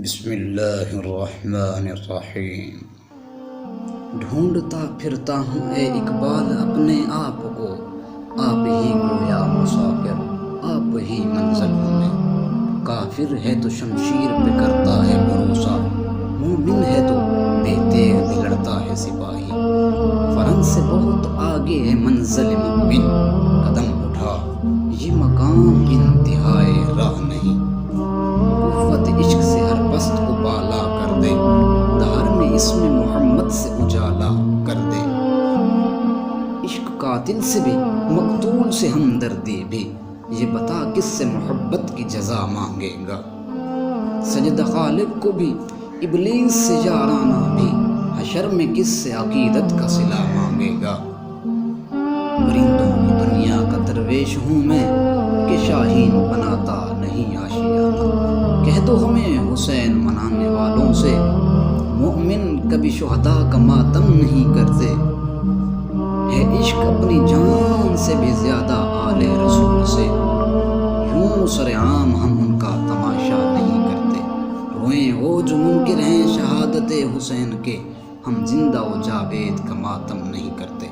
بسم اللہ الرحمن الرحیم۔ ڈھونڈتا پھرتا ہوں اے اقبال اپنے آپ کو، آپ ہی گویا مسافر، آپ ہی منزل ہوں میں۔ کافر ہے تو شمشیر پہ کرتا ہے بھروسہ، مومن ہے تو بے تیغ بھی لڑتا ہے سپاہی۔ فرنگ سے بہت آگے ہے منزل مومن، قدم اٹھا یہ مقام انتہائے راہ نہیں۔ قوت عشق سے ہر پست کو بالا کر دے، دھار میں اسم محمد سے اجالا کر دے۔ عشق قاتل سے بھی مقتول سے ہمدردی بھی، یہ بتا کس سے محبت کی جزا مانگے گا۔ سجدہ خالق کو بھی ابلیس سے یارانہ بھی، حشر میں کس سے عقیدت کا صلہ مانگے گا۔ پرندوں کی دنیا کا درویش ہوں میں، کہ شاہین بناتا نہیں آشیانہ۔ کہہ دو ہمیں حسین منانے والوں سے، مومن کبھی شہداء کا ماتم نہیں کرتے۔ ہے عشق اپنی جان سے بھی زیادہ آل رسول سے، یوں سرعام ہم ان کا تماشا نہیں کرتے۔ روئیں وہ جو منکر ہیں شہادت حسین کے، ہم زندہ و جاوید کا ماتم نہیں کرتے۔